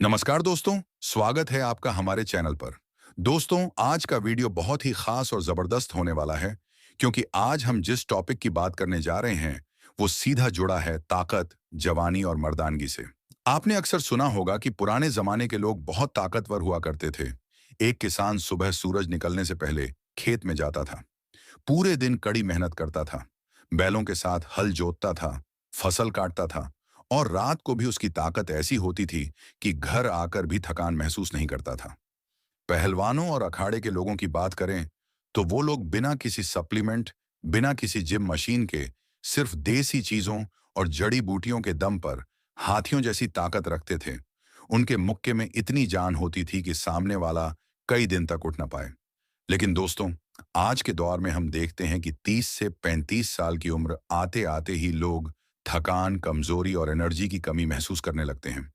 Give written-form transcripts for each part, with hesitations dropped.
नमस्कार दोस्तों, स्वागत है आपका हमारे चैनल पर। दोस्तों, आज का वीडियो बहुत ही खास और जबरदस्त होने वाला है, क्योंकि आज हम जिस टॉपिक की बात करने जा रहे हैं, वो सीधा जुड़ा है ताकत, जवानी और मर्दानगी से। आपने अक्सर सुना होगा कि पुराने जमाने के लोग बहुत ताकतवर हुआ करते थे। एक किसान सुबह सूरज निकलने से पहले खेत में जाता था, पूरे दिन कड़ी मेहनत करता था, बैलों के साथ हल जोतता था, फसल काटता था और रात को भी उसकी ताकत ऐसी होती थी कि घर आकर भी थकान महसूस नहीं करता था। पहलवानों और अखाड़े के लोगों की बात करें तो वो लोग बिना किसी सप्लीमेंट, बिना किसी जिम मशीन के, सिर्फ देसी चीजों और जड़ी बूटियों के दम पर हाथियों जैसी ताकत रखते थे। उनके मुक्के में इतनी जान होती थी कि सामने वाला कई दिन तक उठ ना पाए। लेकिन दोस्तों, आज के दौर में हम देखते हैं कि 30 से 35 साल की उम्र आते आते ही लोग थकान, कमजोरी और एनर्जी की कमी महसूस करने लगते हैं।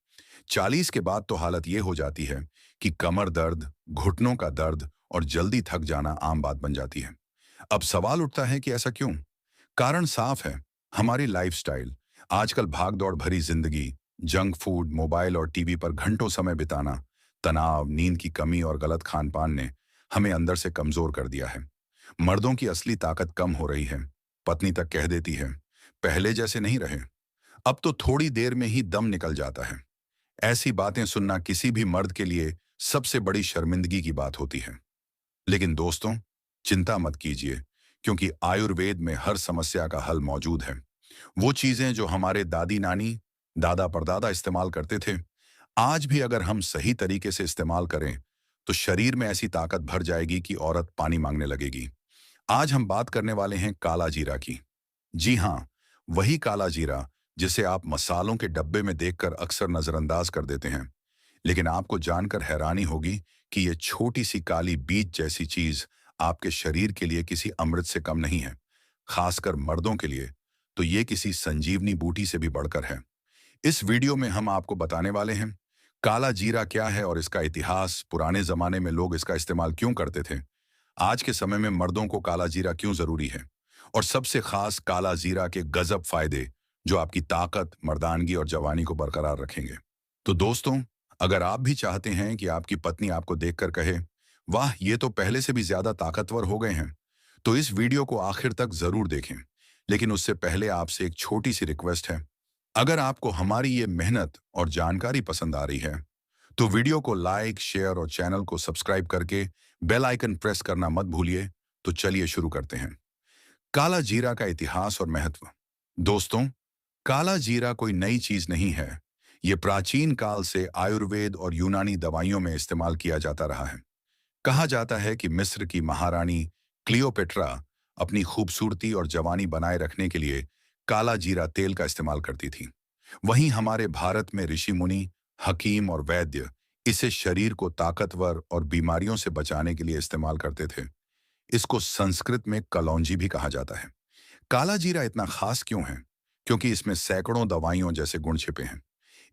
40 के बाद तो हालत ये हो जाती है कि कमर दर्द, घुटनों का दर्द और जल्दी थक जाना आम बात बन जाती है। अब सवाल उठता है कि ऐसा क्यों? कारण साफ है, हमारी लाइफस्टाइल। आजकल भागदौड़ भरी जिंदगी, जंक फूड, मोबाइल और टीवी पर घंटों समय बिताना, तनाव, नींद की कमी और गलत खान पान ने हमें अंदर से कमजोर कर दिया है। मर्दों की असली ताकत कम हो रही है। पत्नी तक कह देती है, पहले जैसे नहीं रहे, अब तो थोड़ी देर में ही दम निकल जाता है। ऐसी बातें सुनना किसी भी मर्द के लिए सबसे बड़ी शर्मिंदगी की बात होती है। लेकिन दोस्तों, चिंता मत कीजिए, क्योंकि आयुर्वेद में हर समस्या का हल मौजूद है। वो चीजें जो हमारे दादी नानी, दादा परदादा इस्तेमाल करते थे, आज भी अगर हम सही तरीके से इस्तेमाल करें तो शरीर में ऐसी ताकत भर जाएगी कि औरत पानी मांगने लगेगी। आज हम बात करने वाले हैं काला जीरा की। जी हाँ, वही काला जीरा जिसे आप मसालों के डब्बे में देखकर अक्सर नजरअंदाज कर देते हैं। लेकिन आपको जानकर हैरानी होगी कि ये छोटी सी काली बीज जैसी चीज आपके शरीर के लिए किसी अमृत से कम नहीं है। खासकर मर्दों के लिए तो ये किसी संजीवनी बूटी से भी बढ़कर है। इस वीडियो में हम आपको बताने वाले हैं काला जीरा क्या है और इसका इतिहास, पुराने जमाने में लोग इसका इस्तेमाल क्यों करते थे, आज के समय में मर्दों को काला जीरा क्यों जरूरी है, और सबसे खास काला जीरा के गजब फायदे जो आपकी ताकत, मर्दानगी और जवानी को बरकरार रखेंगे। तो दोस्तों, अगर आप भी चाहते हैं कि आपकी पत्नी आपको देखकर कहे, वाह ये तो पहले से भी ज्यादा ताकतवर हो गए हैं, तो इस वीडियो को आखिर तक जरूर देखें। लेकिन उससे पहले आपसे एक छोटी सी रिक्वेस्ट है। अगर आपको हमारी ये मेहनत और जानकारी पसंद आ रही है तो वीडियो को लाइक, शेयर और चैनल को सब्सक्राइब करके बेल आइकन प्रेस करना मत भूलिए। तो चलिए शुरू करते हैं। काला जीरा का इतिहास और महत्व। दोस्तों, काला जीरा कोई नई चीज नहीं है। ये प्राचीन काल से आयुर्वेद और यूनानी दवाइयों में इस्तेमाल किया जाता रहा है। कहा जाता है कि मिस्र की महारानी क्लियोपेट्रा अपनी खूबसूरती और जवानी बनाए रखने के लिए काला जीरा तेल का इस्तेमाल करती थी। वहीं हमारे भारत में ऋषि मुनि, हकीम और वैद्य इसे शरीर को ताकतवर और बीमारियों से बचाने के लिए इस्तेमाल करते थे। इसको संस्कृत में कलौंजी भी कहा जाता है। काला जीरा इतना खास क्यों है? क्योंकि इसमें सैकड़ों दवाइयों जैसे गुण छिपे हैं।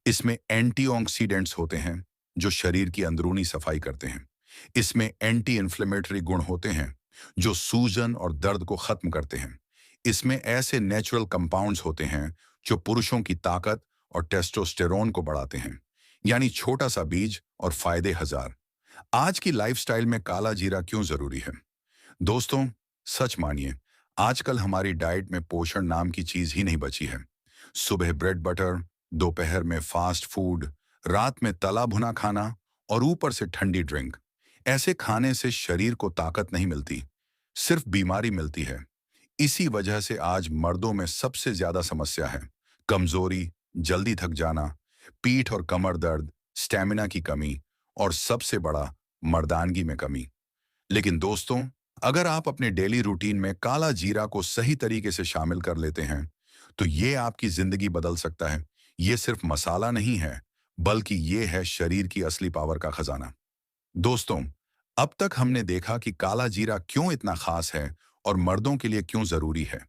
इसमें एंटीऑक्सीडेंट्स होते हैं जो शरीर की अंदरूनी सफाई करते हैं। इसमें एंटी इन्फ्लेमेटरी गुण होते हैं जो सूजन और दर्द को खत्म करते हैं। इसमें ऐसे नेचुरल कंपाउंड्स होते हैं जो पुरुषों की ताकत और टेस्टोस्टेरोन को बढ़ाते हैं। यानी छोटा सा बीज और फायदे हजार। आज की लाइफस्टाइल में काला जीरा क्यों जरूरी है? दोस्तों, सच मानिए, आजकल हमारी डाइट में पोषण नाम की चीज ही नहीं बची है। सुबह ब्रेड बटर, दोपहर में फास्ट फूड, रात में तला भुना खाना और ऊपर से ठंडी ड्रिंक। ऐसे खाने से शरीर को ताकत नहीं मिलती, सिर्फ बीमारी मिलती है। इसी वजह से आज मर्दों में सबसे ज्यादा समस्या है कमजोरी, जल्दी थक जाना, पीठ और कमर दर्द, स्टेमिना की कमी और सबसे बड़ा, मर्दानगी में कमी। लेकिन दोस्तों, अगर आप अपने डेली रूटीन में काला जीरा को सही तरीके से शामिल कर लेते हैं तो ये आपकी जिंदगी बदल सकता है। ये सिर्फ मसाला नहीं है, बल्कि ये है शरीर की असली पावर का खजाना। दोस्तों, अब तक हमने देखा कि काला जीरा क्यों इतना खास है और मर्दों के लिए क्यों जरूरी है।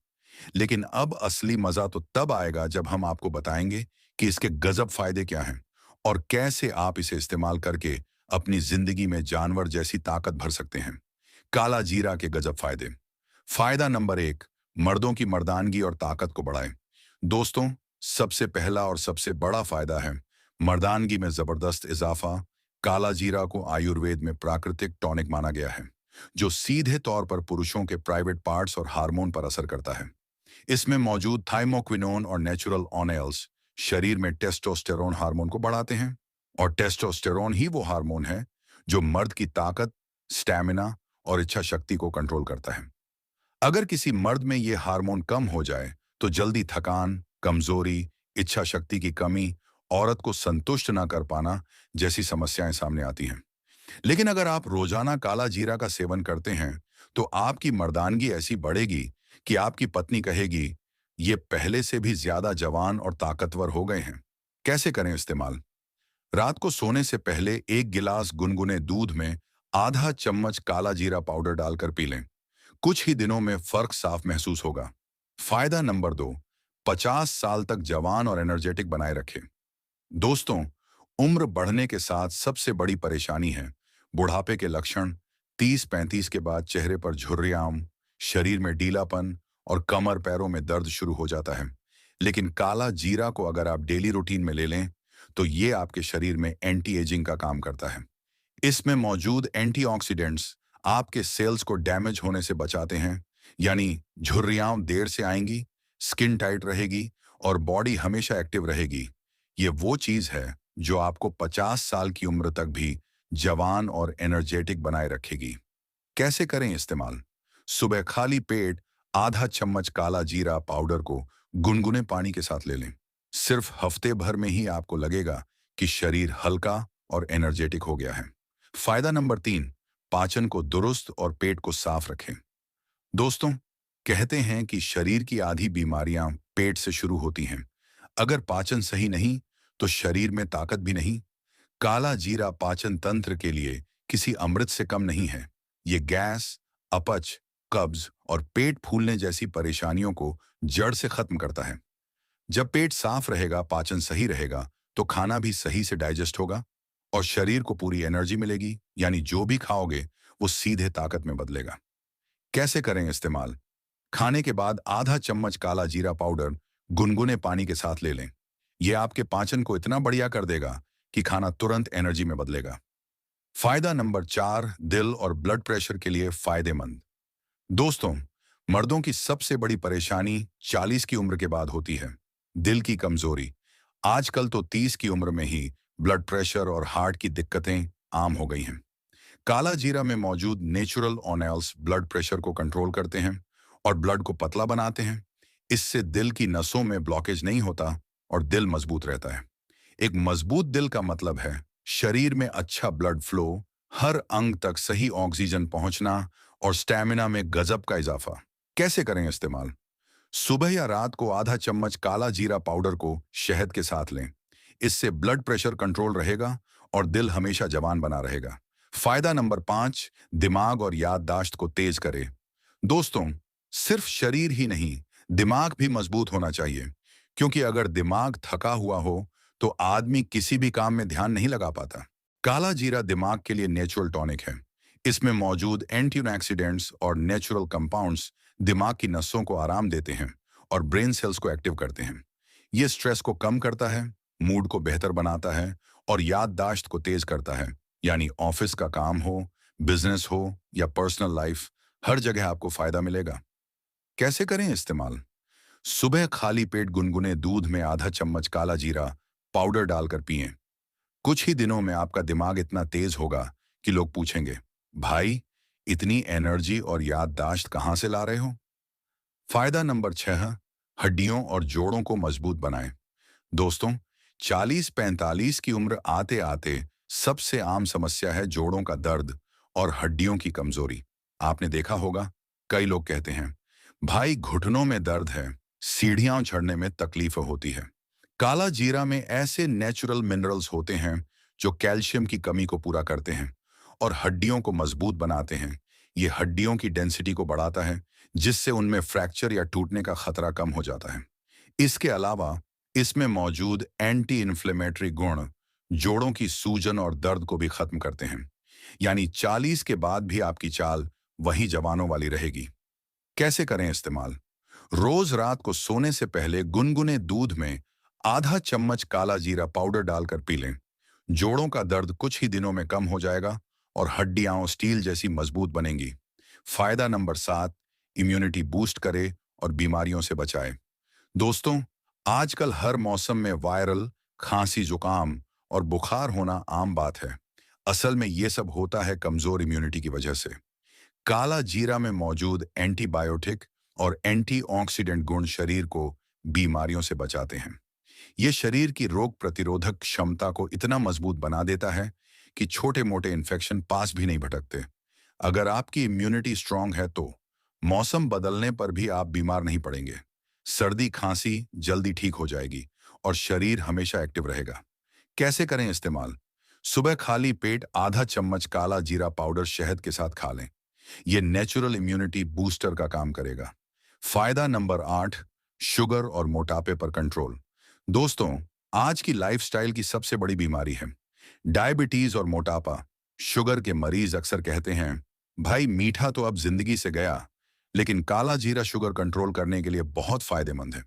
लेकिन अब असली मजा तो तब आएगा जब हम आपको बताएंगे कि इसके गजब फायदे क्या हैं और कैसे आप इसे इस्तेमाल करके अपनी जिंदगी में जानवर जैसी ताकत भर सकते हैं। काला जीरा के गजब फायदे। फायदा नंबर एक, मर्दों की मर्दानगी और ताकत को बढ़ाए। दोस्तों, सबसे पहला और सबसे बड़ा फायदा है मर्दानगी में जबरदस्त इजाफा। काला जीरा को आयुर्वेद में प्राकृतिक टॉनिक माना गया है, जो सीधे तौर पर पुरुषों के प्राइवेट पार्ट्स और हार्मोन पर असर करता है। इसमें मौजूद थाइमोक्विनोन और नेचुरल ऑनेल्स शरीर में टेस्टोस्टेरोन हार्मोन को बढ़ाते हैं, और टेस्टोस्टेरोन ही वो हार्मोन है जो मर्द की ताकत, स्टैमिना और इच्छा शक्ति को कंट्रोल करता है। अगर किसी मर्द में ये हार्मोन कम हो जाए तो जल्दी थकान, कमजोरी, इच्छा शक्ति की कमी, औरत को संतुष्ट ना कर पाना जैसी समस्याएं सामने आती हैं। लेकिन अगर आप रोजाना काला जीरा का सेवन करते हैं तो आपकी मर्दानगी ऐसी बढ़ेगी कि आपकी पत्नी कहेगी, ये पहले से भी ज्यादा जवान और ताकतवर हो गए हैं। कैसे करें इस्तेमाल? रात को सोने से पहले 1 गिलास गुनगुने दूध में आधा चम्मच काला जीरा पाउडर डालकर पी लें। कुछ ही दिनों में फर्क साफ महसूस होगा। फायदा नंबर 2, 50 साल तक जवान और एनर्जेटिक बनाए रखें। दोस्तों, उम्र बढ़ने के साथ सबसे बड़ी परेशानी है बुढ़ापे के लक्षण। 30-35 के बाद चेहरे पर झुर्रियां, शरीर में ढीलापन और कमर पैरों में दर्द शुरू हो जाता है। लेकिन काला जीरा को अगर आप डेली रूटीन में ले लें तो ये आपके शरीर में एंटी एजिंग का काम करता है। इसमें मौजूद एंटीऑक्सीडेंट्स आपके सेल्स को डैमेज होने से बचाते हैं, यानी झुर्रियां देर से आएंगी, स्किन टाइट रहेगी और बॉडी हमेशा एक्टिव रहेगी। ये वो चीज है जो आपको 50 साल की उम्र तक भी जवान और एनर्जेटिक बनाए रखेगी। कैसे करें इस्तेमाल? सुबह खाली पेट आधा चम्मच काला जीरा पाउडर को गुनगुने पानी के साथ ले लें। सिर्फ हफ्ते भर में ही आपको लगेगा कि शरीर हल्का और एनर्जेटिक हो गया है। फायदा नंबर 3, पाचन को दुरुस्त और पेट को साफ रखें। दोस्तों, कहते हैं कि शरीर की आधी बीमारियां पेट से शुरू होती हैं। अगर पाचन सही नहीं तो शरीर में ताकत भी नहीं। काला जीरा पाचन तंत्र के लिए किसी अमृत से कम नहीं है। ये गैस, अपच, कब्ज और पेट फूलने जैसी परेशानियों को जड़ से खत्म करता है। जब पेट साफ रहेगा, पाचन सही रहेगा, तो खाना भी सही से डाइजेस्ट होगा और शरीर को पूरी एनर्जी मिलेगी, यानी जो भी खाओगे वो सीधे ताकत में बदलेगा। कैसे करें इस्तेमाल? खाने के बाद आधा चम्मच काला जीरा पाउडर गुनगुने पानी के साथ ले लें। यह आपके पाचन को इतना बढ़िया कर देगा कि खाना तुरंत एनर्जी में बदलेगा। फायदा नंबर 4, दिल और ब्लड प्रेशर के लिए फायदेमंद। दोस्तों, मर्दों की सबसे बड़ी परेशानी 40 की उम्र के बाद होती है, दिल की कमजोरी। आजकल तो 30 की उम्र में ही ब्लड प्रेशर और हार्ट की दिक्कतें आम हो गई हैं। काला जीरा में मौजूद नेचुरल ऑनेल्स ब्लड प्रेशर को कंट्रोल करते हैं और ब्लड को पतला बनाते हैं। इससे दिल की नसों में ब्लॉकेज नहीं होता और दिल मजबूत रहता है। एक मजबूत दिल का मतलब है शरीर में अच्छा ब्लड फ्लो, हर अंग तक सही ऑक्सीजन पहुंचना और स्टैमिना में गजब का इजाफा। कैसे करें इस्तेमाल? सुबह या रात को आधा चम्मच काला जीरा पाउडर को शहद के साथ लें। इससे ब्लड प्रेशर कंट्रोल रहेगा और दिल हमेशा जवान बना रहेगा। फायदा नंबर 5, दिमाग और याददाश्त को तेज करे। दोस्तों, सिर्फ शरीर ही नहीं, दिमाग भी मजबूत होना चाहिए, क्योंकि अगर दिमाग थका हुआ हो तो आदमी किसी भी काम में ध्यान नहीं लगा पाता। काला जीरा दिमाग के लिए नेचुरल टॉनिक है। इसमें मौजूद एंटीऑक्सीडेंट्स और नेचुरल कंपाउंड्स दिमाग की नसों को आराम देते हैं और ब्रेन सेल्स को एक्टिव करते हैं। ये स्ट्रेस को कम करता है, मूड को बेहतर बनाता है और याददाश्त को तेज करता है, यानी ऑफिस का काम हो, बिजनेस हो या पर्सनल लाइफ, हर जगह आपको फायदा मिलेगा। कैसे करें इस्तेमाल? सुबह खाली पेट गुनगुने दूध में आधा चम्मच काला जीरा पाउडर डालकर पिएं। कुछ ही दिनों में आपका दिमाग इतना तेज होगा कि लोग पूछेंगे, भाई, इतनी एनर्जी और याददाश्त कहां से ला रहे हो? फायदा नंबर 6, हड्डियों और जोड़ों को मजबूत बनाएं। दोस्तों, 40-45 की उम्र आते आते सबसे आम समस्या है जोड़ों का दर्द और हड्डियों की कमजोरी। आपने देखा होगा, कई लोग कहते हैं, भाई घुटनों में दर्द है, सीढ़ियां चढ़ने में तकलीफ होती है। काला जीरा में ऐसे नेचुरल मिनरल्स होते हैं जो कैल्शियम की कमी को पूरा करते हैं और हड्डियों को मजबूत बनाते हैं। ये हड्डियों की डेंसिटी को बढ़ाता है, जिससे उनमें फ्रैक्चर या टूटने का खतरा कम हो जाता है। इसके अलावा इसमें मौजूद एंटी इन्फ्लेमेटरी गुण जोड़ों की सूजन और दर्द को भी खत्म करते हैं, यानी 40 के बाद भी आपकी चाल वही जवानों वाली रहेगी। कैसे करें इस्तेमाल? रोज रात को सोने से पहले गुनगुने दूध में आधा चम्मच काला जीरा पाउडर डालकर पी लें। जोड़ों का दर्द कुछ ही दिनों में कम हो जाएगा और हड्डियां स्टील जैसी मजबूत बनेंगी। फायदा नंबर 7, इम्यूनिटी बूस्ट करे और बीमारियों से बचाए। दोस्तों, आजकल हर मौसम में वायरल खांसी, जुकाम और बुखार होना आम बात है। असल में ये सब होता है कमजोर इम्यूनिटी की वजह से। काला जीरा में मौजूद एंटीबायोटिक और एंटीऑक्सीडेंट गुण शरीर को बीमारियों से बचाते हैं। ये शरीर की रोग प्रतिरोधक क्षमता को इतना मजबूत बना देता है कि छोटे मोटे इन्फेक्शन पास भी नहीं भटकते। अगर आपकी इम्यूनिटी स्ट्रांग है तो मौसम बदलने पर भी आप बीमार नहीं पड़ेंगे। सर्दी खांसी जल्दी ठीक हो जाएगी और शरीर हमेशा एक्टिव रहेगा। कैसे करें इस्तेमाल? सुबह खाली पेट आधा चम्मच काला जीरा पाउडर शहद के साथ खा लें। यह नेचुरल इम्यूनिटी बूस्टर का काम करेगा। फायदा नंबर 8, शुगर और मोटापे पर कंट्रोल। दोस्तों, आज की लाइफस्टाइल की सबसे बड़ी बीमारी है डायबिटीज और मोटापा। शुगर के मरीज अक्सर कहते हैं, भाई मीठा तो अब जिंदगी से गया, लेकिन काला जीरा शुगर कंट्रोल करने के लिए बहुत फायदेमंद है।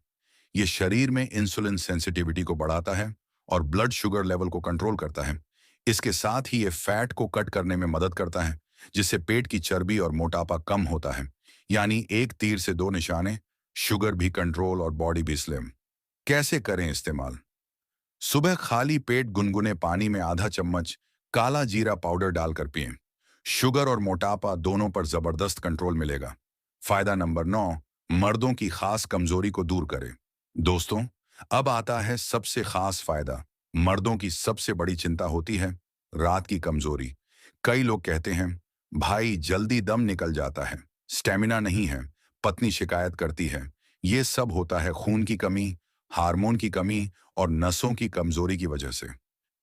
ये शरीर में इंसुलिन सेंसिटिविटी को बढ़ाता है और ब्लड शुगर लेवल को कंट्रोल करता है। इसके साथ ही ये फैट को कट करने में मदद करता है, जिससे पेट की चर्बी और मोटापा कम होता है। यानी एक तीर से दो निशाने, शुगर भी कंट्रोल और बॉडी भी स्लिम। कैसे करें इस्तेमाल? सुबह खाली पेट गुनगुने पानी में आधा चम्मच काला जीरा पाउडर डालकर पिएं। शुगर और मोटापा दोनों पर जबरदस्त कंट्रोल मिलेगा। फायदा नंबर 9, मर्दों की खास कमजोरी को दूर करे। दोस्तों, अब आता है सबसे खास फायदा। मर्दों की सबसे बड़ी चिंता होती है रात की कमजोरी। कई लोग कहते हैं, भाई जल्दी दम निकल जाता है, स्टेमिना नहीं है, पत्नी शिकायत करती है। ये सब होता है खून की कमी, हार्मोन की कमी और नसों की कमजोरी की वजह से।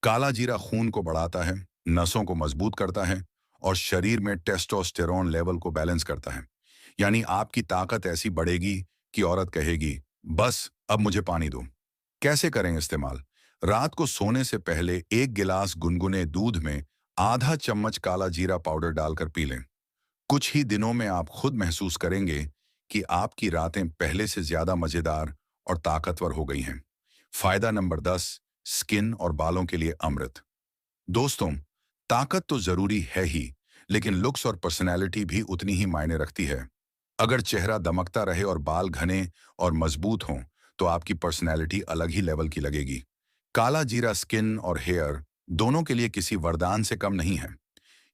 काला जीरा खून को बढ़ाता है, नसों को मजबूत करता है और शरीर में टेस्टोस्टेरोन लेवल को बैलेंस करता है। यानी आपकी ताकत ऐसी बढ़ेगी कि औरत कहेगी, बस अब मुझे पानी दो। कैसे करें इस्तेमाल? रात को सोने से पहले एक गिलास गुनगुने दूध में आधा चम्मच काला जीरा पाउडर डालकर पी लें। कुछ ही दिनों में आप खुद महसूस करेंगे कि आपकी रातें पहले से ज्यादा मजेदार और ताकतवर हो गई हैं। फायदा नंबर 10, स्किन और बालों के लिए अमृत। दोस्तों, ताकत तो जरूरी है ही, लेकिन लुक्स और पर्सनैलिटी भी उतनी ही मायने रखती है। अगर चेहरा दमकता रहे और बाल घने और मजबूत हों, तो आपकी पर्सनैलिटी अलग ही लेवल की लगेगी। काला जीरा स्किन और हेयर दोनों के लिए किसी वरदान से कम नहीं है।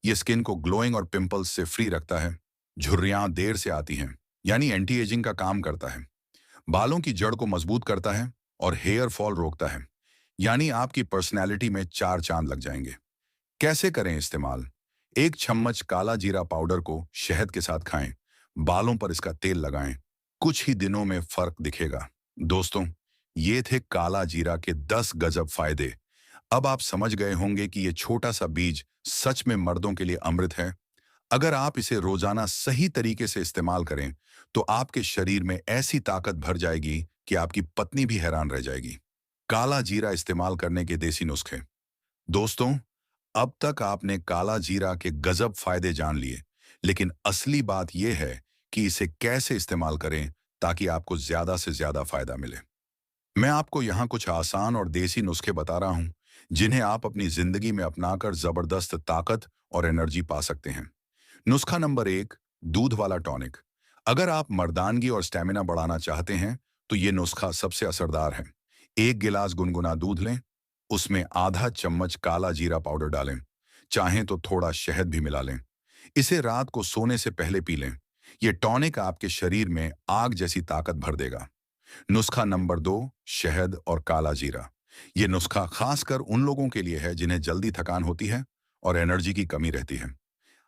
ये स्किन को ग्लोइंग और पिंपल्स से फ्री रखता है। झुर्रियां देर से आती हैं, यानी एंटी एजिंग का काम करता है। बालों की जड़ को मजबूत करता है और हेयर फॉल रोकता है। यानी आपकी पर्सनैलिटी में चार चांद लग जाएंगे। कैसे करें इस्तेमाल? एक चम्मच काला जीरा पाउडर को शहद के साथ खाएं। बालों पर इसका तेल लगाएं। कुछ ही दिनों में फर्क दिखेगा। दोस्तों, ये थे काला जीरा के 10 गजब फायदे। अब आप समझ गए होंगे कि ये छोटा सा बीज सच में मर्दों के लिए अमृत है। अगर आप इसे रोजाना सही तरीके से इस्तेमाल करें, तो आपके शरीर में ऐसी ताकत भर जाएगी कि आपकी पत्नी भी हैरान रह जाएगी। काला जीरा इस्तेमाल करने के देसी नुस्खे। दोस्तों, अब तक आपने काला जीरा के गजब फायदे जान लिए, लेकिन असली बात यह है कि इसे कैसे इस्तेमाल करें ताकि आपको ज्यादा से ज्यादा फायदा मिले। मैं आपको यहाँ कुछ आसान और देसी नुस्खे बता रहा हूँ, जिन्हें आप अपनी जिंदगी में अपनाकर जबरदस्त ताकत और एनर्जी पा सकते हैं। नुस्खा नंबर 1, दूध वाला टॉनिक। अगर आप मर्दानगी और स्टेमिना बढ़ाना चाहते हैं, तो ये नुस्खा सबसे असरदार है। एक गिलास गुनगुना दूध लें, उसमें आधा चम्मच काला जीरा पाउडर डालें। चाहें तो थोड़ा शहद भी मिला लें। इसे रात को सोने से पहले पी लें। यह टॉनिक आपके शरीर में आग जैसी ताकत भर देगा। नुस्खा नंबर 2, शहद और काला जीरा। यह नुस्खा खासकर उन लोगों के लिए है जिन्हें जल्दी थकान होती है और एनर्जी की कमी रहती है।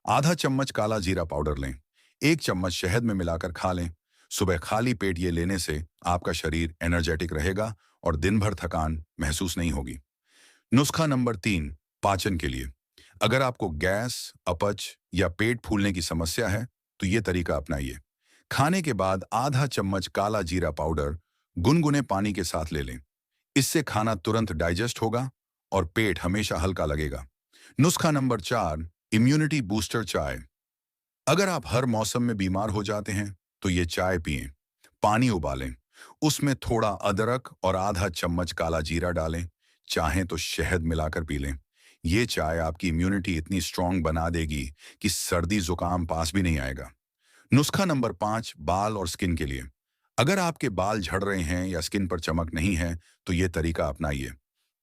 आधा चम्मच काला जीरा पाउडर लें, एक चम्मच शहद में मिलाकर खा लें। सुबह खाली पेट ये लेने से आपका शरीर एनर्जेटिक रहेगा और दिन भर थकान महसूस नहीं होगी। नुस्खा नंबर 3, पाचन के लिए। अगर आपको गैस, अपच या पेट फूलने की समस्या है, तो ये तरीका अपनाइए। खाने के बाद आधा चम्मच काला जीरा पाउडर गुनगुने पानी के साथ ले लें। इससे खाना तुरंत डाइजेस्ट होगा और पेट हमेशा हल्का लगेगा। नुस्खा नंबर 4, इम्यूनिटी बूस्टर चाय। अगर आप हर मौसम में बीमार हो जाते हैं, तो ये चाय पिएं। पानी उबालें उसमें थोड़ा अदरक और आधा चम्मच काला जीरा डालें। चाहें तो शहद मिलाकर पी लें। ये चाय आपकी इम्यूनिटी इतनी स्ट्रांग बना देगी कि सर्दी जुकाम पास भी नहीं आएगा। नुस्खा नंबर 5, बाल और स्किन के लिए। अगर आपके बाल झड़ रहे हैं या स्किन पर चमक नहीं है, तो ये तरीका अपनाइए।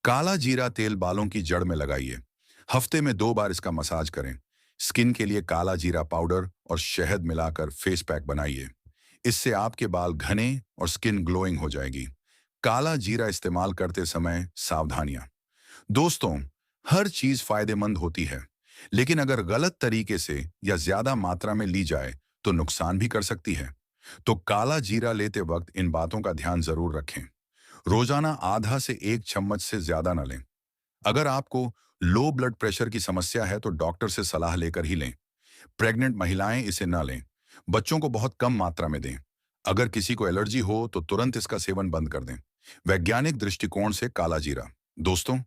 काला जीरा तेल बालों की जड़ में लगाइए। हफ्ते में 2 बार इसका मसाज करें। स्किन के लिए काला जीरा पाउडर और शहद मिलाकर फेस पैक बनाइए। इससे आपके बाल घने और स्किन ग्लोइंग हो जाएगी। काला जीरा इस्तेमाल करते समय सावधानियां। दोस्तों, हर चीज फायदेमंद होती है, लेकिन अगर गलत तरीके से या ज्यादा मात्रा में ली जाए तो नुकसान भी कर सकती है। तो काला जीरा लेते वक्त इन बातों का ध्यान जरूर रखें। रोजाना आधा से 1 चम्मच से ज्यादा न लें। अगर आपको लो ब्लड प्रेशर की समस्या है तो डॉक्टर से सलाह लेकर ही लें। प्रेग्नेंट महिलाएं इसे न लें। बच्चों को बहुत कम मात्रा में दें। अगर किसी को एलर्जी हो तो तुरंत इसका सेवन बंद कर दें। वैज्ञानिक दृष्टिकोण से काला जीरा। दोस्तों,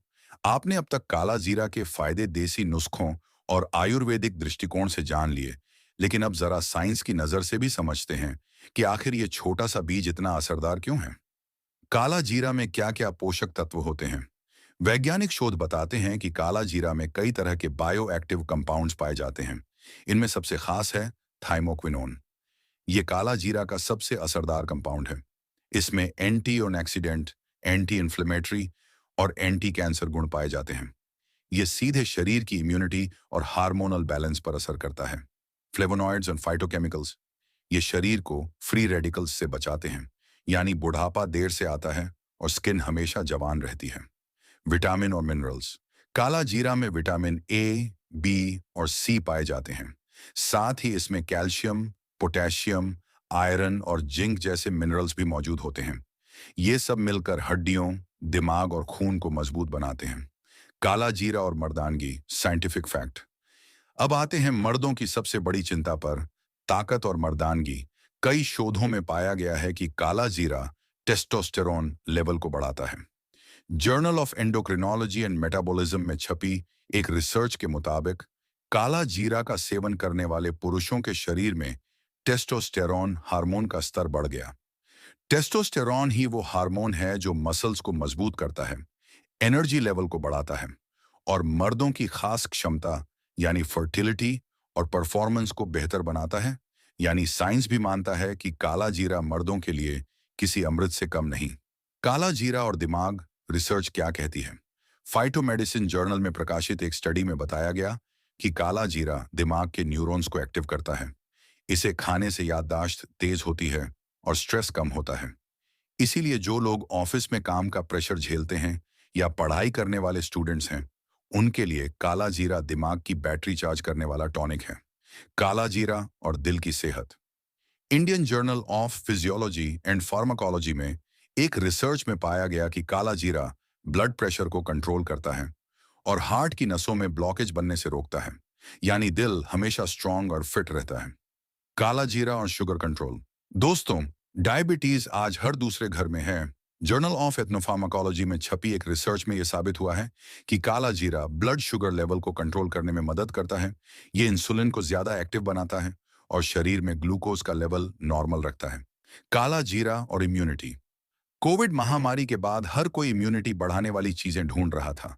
आपने अब तक काला जीरा के फायदे देसी नुस्खों और आयुर्वेदिक दृष्टिकोण से जान लिए, लेकिन अब जरा साइंस की नजर से भी समझते हैं कि आखिर ये छोटा सा बीज इतना असरदार क्यों है। काला जीरा में क्या क्या पोषक तत्व होते हैं? वैज्ञानिक शोध बताते हैं कि काला जीरा में कई तरह के बायो एक्टिव कंपाउंड्स पाए जाते हैं। इनमें सबसे खास है थाइमोक्विनोन। ये काला जीरा का सबसे असरदार कंपाउंड है। इसमें एंटी ऑक्सीडेंट, एंटी इन्फ्लेमेटरी और एंटी कैंसर गुण पाए जाते हैं। ये सीधे शरीर की इम्यूनिटी और हार्मोनल बैलेंस पर असर करता है। फ्लेवोनॉइड्स और फाइटोकेमिकल्स, ये शरीर को फ्री रेडिकल्स से बचाते हैं, यानी बुढ़ापा देर से आता है और स्किन हमेशा जवान रहती है। विटामिन और मिनरल्स, काला जीरा में विटामिन ए, बी और सी पाए जाते हैं। साथ ही इसमें कैल्शियम, पोटेशियम, आयरन और जिंक जैसे मिनरल्स भी मौजूद होते हैं। ये सब मिलकर हड्डियों, दिमाग और खून को मजबूत बनाते हैं। काला जीरा और मर्दानगी, साइंटिफिक फैक्ट। अब आते हैं मर्दों की सबसे बड़ी चिंता पर, ताकत और मर्दानगी। कई शोधों में पाया गया है कि काला जीरा टेस्टोस्टेरोन लेवल को बढ़ाता है। Journal of endocrinology and metabolism में छपी एक रिसर्च के मुताबिक काला जीरा का सेवन करने वाले पुरुषों के शरीर में टेस्टोस्टेरोन हार्मोन का स्तर बढ़ गया। टेस्टोस्टेरोन ही वो हार्मोन है जो मसल्स को मजबूत करता है, एनर्जी लेवल को बढ़ाता है और मर्दों की खास क्षमता यानी फर्टिलिटी और परफॉर्मेंस को बेहतर बनाता है। यानी साइंस भी मानता है कि काला जीरा मर्दों के लिए किसी अमृत से कम नहीं। काला जीरा और दिमाग, रिसर्च क्या कहती है? फाइटोमेडिसिन जर्नल में प्रकाशित एक स्टडी में बताया गया कि काला जीरा दिमाग के न्यूरॉन्स को एक्टिव करता है। इसे खाने से याददाश्त तेज होती है और स्ट्रेस कम होता है। इसीलिए जो लोग ऑफिस में काम का प्रेशर झेलते हैं या पढ़ाई करने वाले स्टूडेंट्स हैं, उनके लिए काला जीरा दिमाग की बैटरी चार्ज करने वाला टॉनिक है। काला जीरा और दिल की सेहत। Indian journal of physiology and pharmacology में एक रिसर्च में पाया गया कि काला जीरा ब्लड प्रेशर को कंट्रोल करता है और हार्ट की नसों में ब्लॉकेज बनने से रोकता है। यानी दिल हमेशा स्ट्रांग और फिट रहता है। काला जीरा और शुगर कंट्रोल। दोस्तों, डायबिटीज आज हर दूसरे घर में है। जर्नल ऑफ एथनोफार्माकोलॉजी में छपी एक रिसर्च में यह साबित हुआ है कि काला जीरा ब्लड शुगर लेवल को कंट्रोल करने में मदद करता है। ये इंसुलिन को ज्यादा एक्टिव बनाता है और शरीर में ग्लूकोज का लेवल नॉर्मल रखता है। काला जीरा और इम्यूनिटी। कोविड महामारी के बाद हर कोई इम्यूनिटी बढ़ाने वाली चीजें ढूंढ रहा था।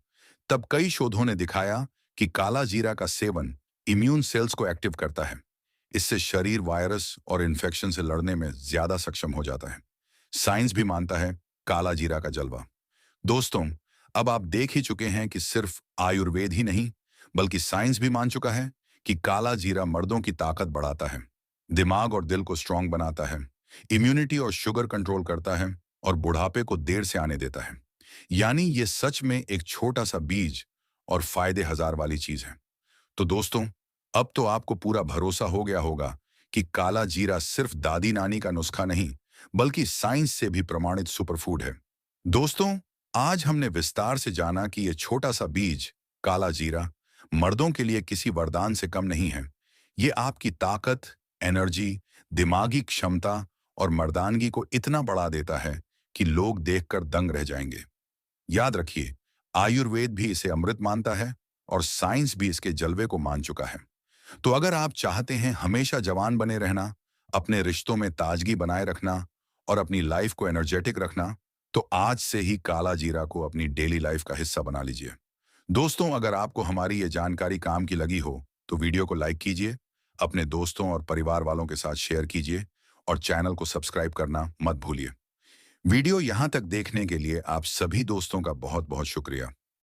तब कई शोधों ने दिखाया कि काला जीरा का सेवन इम्यून सेल्स को एक्टिव करता है। इससे शरीर वायरस और इन्फेक्शन से लड़ने में ज्यादा सक्षम हो जाता है। साइंस भी मानता है काला जीरा का जलवा। दोस्तों, अब आप देख ही चुके हैं कि सिर्फ आयुर्वेद ही नहीं, बल्कि साइंस भी मान चुका है कि काला जीरा मर्दों की ताकत बढ़ाता है, दिमाग और दिल को स्ट्रांग बनाता है, इम्यूनिटी और शुगर कंट्रोल करता है और बुढ़ापे को देर से आने देता है। यानी ये सच में एक छोटा सा बीज और फायदे हजार वाली चीज है। तो दोस्तों, अब तो आपको पूरा भरोसा हो गया होगा कि काला जीरा सिर्फ दादी नानी का नुस्खा नहीं, बल्कि साइंस से भी प्रमाणित सुपरफूड है। दोस्तों, आज हमने विस्तार से जाना कि यह छोटा सा बीज काला जीरा मर्दों के लिए किसी वरदान से कम नहीं है। ये आपकी ताकत, एनर्जी, दिमागी क्षमता और मर्दानगी को इतना बढ़ा देता है कि लोग देखकर दंग रह जाएंगे। याद रखिए, आयुर्वेद भी इसे अमृत मानता है और साइंस भी इसके जलवे को मान चुका है। तो अगर आप चाहते हैं हमेशा जवान बने रहना, अपने रिश्तों में ताजगी बनाए रखना और अपनी लाइफ को एनर्जेटिक रखना, तो आज से ही काला जीरा को अपनी डेली लाइफ का हिस्सा बना लीजिए। दोस्तों, अगर आपको हमारी ये जानकारी काम की लगी हो, तो वीडियो को लाइक कीजिए, अपने दोस्तों और परिवार वालों के साथ शेयर कीजिए और चैनल को सब्सक्राइब करना मत भूलिए। वीडियो यहाँ तक देखने के लिए आप सभी दोस्तों का बहुत बहुत शुक्रिया।